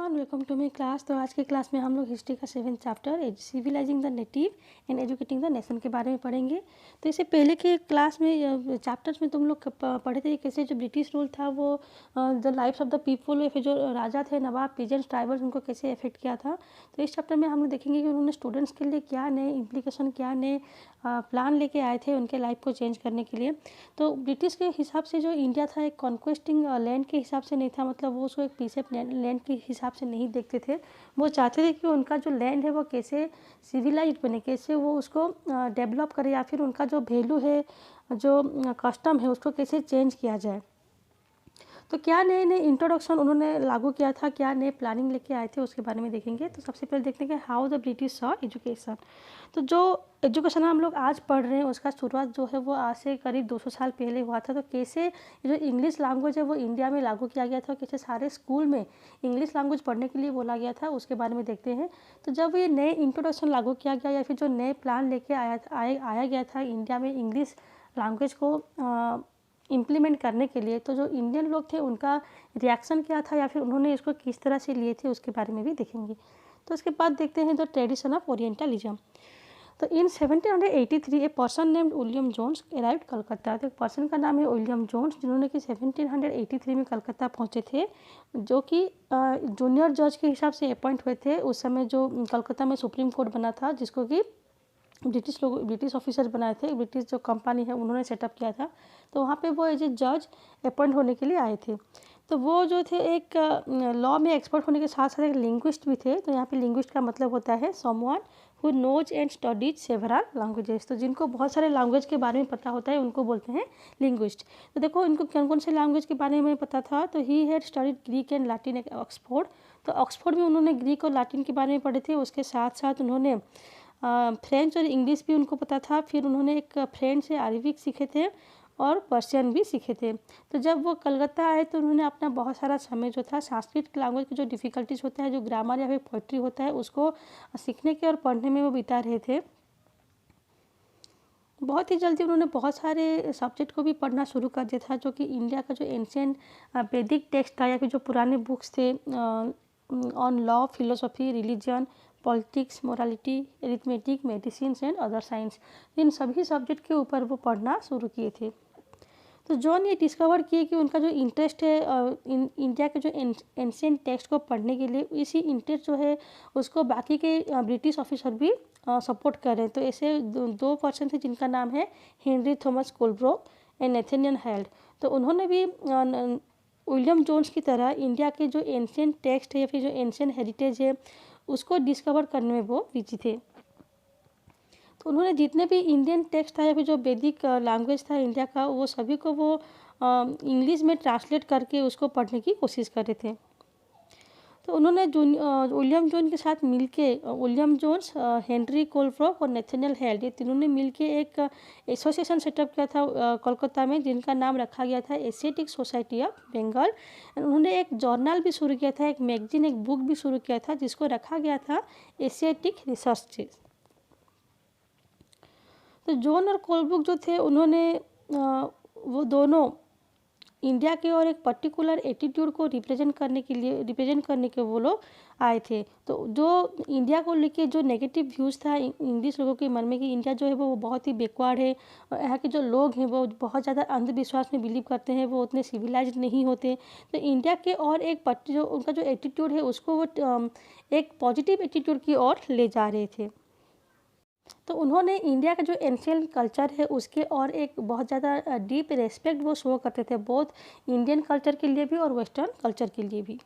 Everyone, welcome to my class. तो आज की क्लास में हम लोग हिस्ट्री का 7th chapter civilising the native and educating the nation के बारे में पढ़ेंगे। तो इससे पहले के क्लास में चैप्टर्स में तुम लोग पढ़े थे कैसे जो ब्रिटिश रूल था वो the lifes of the people, या फिर जो राजा थे, नवाब, पीजेंट्स, ट्राइबल्स, उनको कैसे अफेक्ट किया था। तो इस चैप्टर में हम लोग देखेंगे कि उन्होंने स्टूडेंट्स के लिए क्या नए इम्प्लीकेशन, क्या नए प्लान लेके आए थे उनके लाइफ को चेंज करने के लिए। तो ब्रिटिश के हिसाब से जो इंडिया था एक कॉन्क्वेस्टिंग लैंड के हिसाब से नहीं था, मतलब वो उसको एक पीस ऑफ लैंड के हिसाब से नहीं देखते थे। वो चाहते थे कि उनका जो लैंड है वो कैसे सिविलाइज बने, कैसे वो उसको डेवलप करे, या फिर उनका जो वैल्यू है, जो कस्टम है, उसको कैसे चेंज किया जाए। तो क्या नए नए इंट्रोडक्शन उन्होंने लागू किया था, क्या नए प्लानिंग लेके आए थे, उसके बारे में देखेंगे। तो सबसे पहले देखते हैं कि how the British saw education. तो जो एजुकेशन हम लोग आज पढ़ रहे हैं उसका शुरुआत जो है वो आज से करीब 200 साल पहले हुआ था। तो कैसे जो इंग्लिश लैंग्वेज है वो इंडिया में लागू किया गया था, कैसे सारे स्कूल में इंग्लिश लैंग्वेज पढ़ने के लिए बोला गया था, उसके बारे में देखते हैं। तो जब ये नए इंट्रोडक्शन लागू किया गया, या फिर जो नए प्लान लेके आया गया था इंडिया में इंग्लिश लैंग्वेज को इम्प्लीमेंट करने के लिए, तो जो इंडियन लोग थे उनका रिएक्शन क्या था, या फिर उन्होंने इसको किस तरह से लिए थे, उसके बारे में भी देखेंगे। तो उसके बाद देखते हैं द ट्रेडिशन ऑफ ओरिएंटलिज्म। तो in 1783 a person named William Jones arrived Calcutta. तो एक पर्सन का नाम है विलियम जोन्स, जिन्होंने कि 1783 में कलकत्ता पहुंचे थे, जो कि जूनियर जज के हिसाब से अपॉइंट हुए थे। उस समय जो कलकत्ता में सुप्रीम कोर्ट बना था, जिसको कि ब्रिटिश ऑफिसर्स बनाए थे, ब्रिटिश जो कंपनी है उन्होंने सेटअप किया था। तो वहाँ पे वो एज ए जज अपॉइंट होने के लिए आए थे। तो वो जो थे एक लॉ में एक्सपर्ट होने के साथ साथ एक लिंग्विस्ट भी थे। तो यहाँ पे लिंग्विस्ट का मतलब होता है someone who knows and studies several languages. तो जिनको बहुत सारे लैंग्वेज के बारे में पता होता है उनको बोलते हैं लिंग्विस्ट। तो देखो इनको कौन कौन से लैंग्वेज के बारे में पता था। तो he had studied Greek and Latin at Oxford. तो ऑक्सफोर्ड में उन्होंने ग्रीक और लैटिन के बारे में पढ़े थे। उसके साथ साथ उन्होंने फ्रेंच और इंग्लिश भी उनको पता था। फिर उन्होंने एक फ्रेंच से अरबिक सीखे थे और पर्शियन भी सीखे थे। तो जब वो कलकत्ता आए तो उन्होंने अपना बहुत सारा समय जो था संस्कृत लैंग्वेज की जो डिफ़िकल्टीज होता है, जो ग्रामर या फिर पोइट्री होता है, उसको सीखने के और पढ़ने में वो बिता रहे थे। बहुत ही जल्दी उन्होंने बहुत सारे सब्जेक्ट को भी पढ़ना शुरू कर दिया था, जो कि इंडिया का जो एंशिएंट वैदिक टेक्स्ट था, या फिर जो पुराने बुक्स थे on law, philosophy, religion, politics, morality, arithmetic, medicine and other science, इन सभी सब्जेक्ट के ऊपर वो पढ़ना शुरू किए थे। तो जॉन ये डिस्कवर किए कि उनका जो इंटरेस्ट है इंडिया के जो एंशिएंट टेक्स्ट को पढ़ने के लिए, इसी इंटरेस्ट जो है उसको बाकी के ब्रिटिश ऑफिसर भी सपोर्ट कर रहे हैं। तो ऐसे दो पर्सन थे जिनका नाम है Henry Thomas Colebrooke and Nathaniel Hyde. तो उन्होंने भी विलियम जोन्स की तरह इंडिया के जो एंशिएंट टेक्स्ट है या फिर जो एंशिएंट हेरिटेज है उसको डिस्कवर करने में वो बिजी थे। तो उन्होंने जितने भी इंडियन टेक्स्ट था या फिर जो वैदिक लैंग्वेज था इंडिया का, वो सभी को वो इंग्लिश में ट्रांसलेट करके उसको पढ़ने की कोशिश कर रहे थे। तो उन्होंने विलियम जोन के साथ मिलके विलियम जोन्स, हेनरी कोलब्रुक और नेथनियल हाइड, ये तीनों ने मिलके एक एसोसिएशन सेटअप किया था कोलकाता में, जिनका नाम रखा गया था एशियाटिक सोसाइटी ऑफ बंगाल। उन्होंने एक जर्नल भी शुरू किया था, एक मैगजीन, एक बुक भी शुरू किया था, जिसको रखा गया था एशियाटिक रिसर्च। तो जॉन और कोलब्रुक जो थे उन्होंने वो दोनों इंडिया के और एक पर्टिकुलर एटीट्यूड को रिप्रेजेंट करने के वो लोग आए थे। तो जो इंडिया को लेके जो नेगेटिव व्यूज़ था इंग्लिश लोगों के मन में कि इंडिया जो है वो बहुत ही बैकवर्ड है, और यहाँ के जो लोग हैं वो बहुत ज़्यादा अंधविश्वास में बिलीव करते हैं, वो उतने सिविलाइज्ड नहीं होते। तो इंडिया के और एक जो उनका जो एटीट्यूड है उसको वो एक पॉजिटिव एटीट्यूड की ओर ले जा रहे थे। तो उन्होंने इंडिया का जो एंशिएंट कल्चर है उसके और एक बहुत ज़्यादा डीप रेस्पेक्ट वो शो करते थे, बोथ इंडियन कल्चर के लिए भी और वेस्टर्न कल्चर के लिए भी।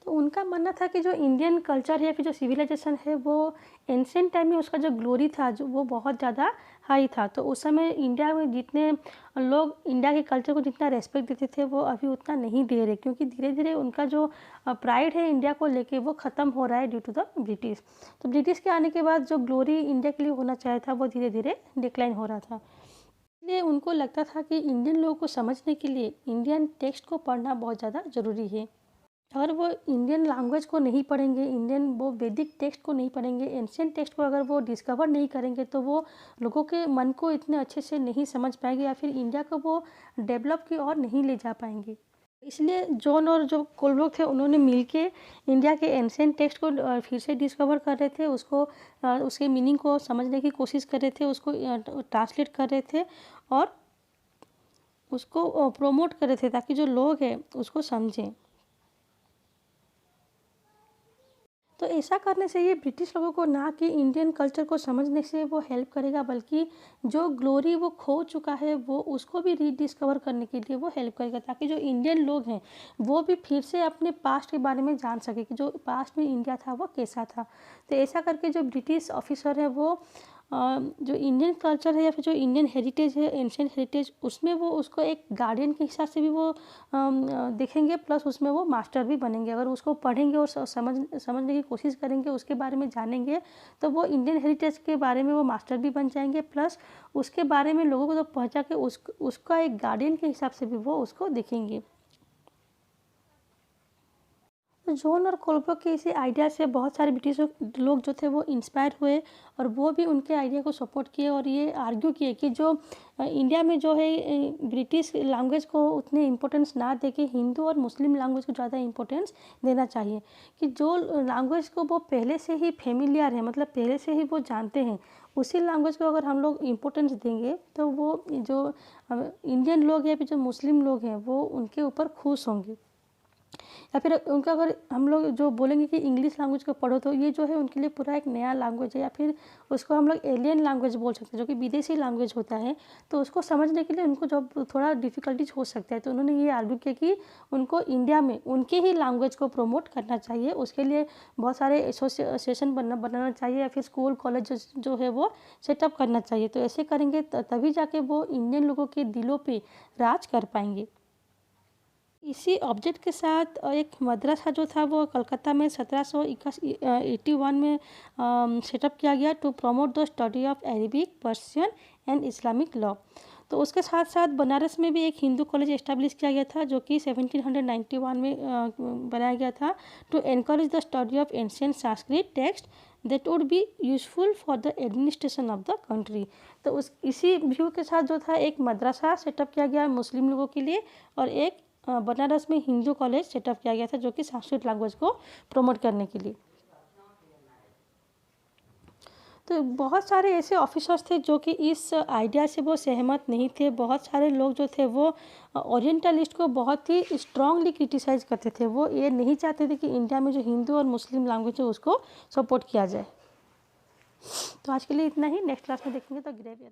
तो उनका मानना था कि जो इंडियन कल्चर है या फिर जो सिविलाइजेशन है वो एंशिएंट टाइम में उसका जो ग्लोरी था जो वो बहुत ज़्यादा हाई था। तो उस समय इंडिया में जितने लोग इंडिया के कल्चर को जितना रेस्पेक्ट देते थे वो अभी उतना नहीं दे रहे, क्योंकि धीरे धीरे उनका जो प्राइड है इंडिया को लेके वो ख़त्म हो रहा है ड्यू टू द ब्रिटिश। तो ब्रिटिश के आने के बाद जो ग्लोरी इंडिया के लिए होना चाहिए था वो धीरे धीरे डिक्लाइन हो रहा था। इसलिए उनको लगता था कि इंडियन लोगों को समझने के लिए इंडियन टेक्स्ट को पढ़ना बहुत ज़्यादा ज़रूरी है। अगर वो इंडियन लैंग्वेज को नहीं पढ़ेंगे, इंडियन वो वैदिक टेक्स्ट को नहीं पढ़ेंगे, एंशिएंट टेक्स्ट को अगर वो डिस्कवर नहीं करेंगे, तो वो लोगों के मन को इतने अच्छे से नहीं समझ पाएंगे, या फिर इंडिया को वो डेवलप की ओर नहीं ले जा पाएंगे। इसलिए जॉन और जो कोलब्रुक थे उन्होंने मिलके इंडिया के एंशिएंट टेक्स्ट को फिर से डिस्कवर कर रहे थे, उसको उसके मीनिंग को समझने की कोशिश कर रहे थे, उसको ट्रांसलेट कर रहे थे और उसको प्रोमोट कर रहे थे ताकि जो लोग हैं उसको समझें। तो ऐसा करने से ये ब्रिटिश लोगों को ना कि इंडियन कल्चर को समझने से वो हेल्प करेगा, बल्कि जो ग्लोरी वो खो चुका है वो उसको भी रीडिस्कवर करने के लिए वो हेल्प करेगा, ताकि जो इंडियन लोग हैं वो भी फिर से अपने पास्ट के बारे में जान सके कि जो पास्ट में इंडिया था वो कैसा था। तो ऐसा करके जो ब्रिटिश ऑफिसर है वो जो इंडियन कल्चर है या फिर जो इंडियन हेरिटेज है, एंशिएंट हेरिटेज, उसमें वो उसको एक गार्डियन के हिसाब से भी वो देखेंगे, प्लस उसमें वो मास्टर भी बनेंगे। अगर उसको पढ़ेंगे और समझने की कोशिश करेंगे, उसके बारे में जानेंगे, तो वो इंडियन हेरिटेज के बारे में वो मास्टर भी बन जाएंगे, प्लस उसके बारे में लोगों को तो पहुँचा के उसका एक गार्डियन के हिसाब से भी वो उसको देखेंगे। तो जॉन और कोलब्रुक के इसी आइडिया से बहुत सारे ब्रिटिश लोग जो थे वो इंस्पायर हुए और वो भी उनके आइडिया को सपोर्ट किए और ये आर्ग्यू किए कि जो इंडिया में जो है ब्रिटिश लैंग्वेज को उतने इम्पोर्टेंस ना दे के हिंदू और मुस्लिम लैंग्वेज को ज़्यादा इम्पोर्टेंस देना चाहिए, कि जो लैंग्वेज को वो पहले से ही फेमिलियर है, मतलब पहले से ही वो जानते हैं, उसी लैंग्वेज को अगर हम लोग इम्पोर्टेंस देंगे तो वो जो इंडियन लोग हैं या फिर जो मुस्लिम लोग हैं वो उनके ऊपर खुश होंगे। या फिर उनका अगर हम लोग जो बोलेंगे कि इंग्लिश लैंग्वेज को पढ़ो, तो ये जो है उनके लिए पूरा एक नया लैंग्वेज है, या फिर उसको हम लोग एलियन लैंग्वेज बोल सकते हैं, जो कि विदेशी लैंग्वेज होता है। तो उसको समझने के लिए उनको जब थोड़ा डिफ़िकल्टीज हो सकता है, तो उन्होंने ये आर्ग्यू किया कि उनको इंडिया में उनके ही लैंग्वेज को प्रमोट करना चाहिए। उसके लिए बहुत सारे एसोसिएशन बनाना चाहिए, या फिर स्कूल कॉलेज जो है वो सेटअप करना चाहिए। तो ऐसे करेंगे तभी जाके वो इंडियन लोगों के दिलों पे राज कर पाएंगे। इसी ऑब्जेक्ट के साथ एक मदरसा जो था वो कलकत्ता में 1781 में सेटअप किया गया to promote the study of Arabic, Persian and Islamic law. तो उसके साथ साथ बनारस में भी एक हिंदू कॉलेज इस्टेब्लिश किया गया था, जो कि 1791 में बनाया गया था, to encourage the study of ancient Sanskrit text that would be useful for the administration of the country. तो उस इसी व्यू के साथ जो था एक मदरसा सेटअप किया गया मुस्लिम लोगों के लिए, और एक बनारस में हिंदू कॉलेज सेटअप किया गया था, जो कि संस्कृत लैंग्वेज को प्रमोट करने के लिए। तो बहुत सारे ऐसे ऑफिसर्स थे जो कि इस आइडिया से वो सहमत नहीं थे। बहुत सारे लोग जो थे वो ओरिएंटलिस्ट को बहुत ही स्ट्रांगली क्रिटिसाइज करते थे। वो ये नहीं चाहते थे कि इंडिया में जो हिंदू और मुस्लिम लैंग्वेज है उसको सपोर्ट किया जाए। तो आज के लिए इतना ही, नेक्स्ट क्लास में देखेंगे तो ग्रेवियर।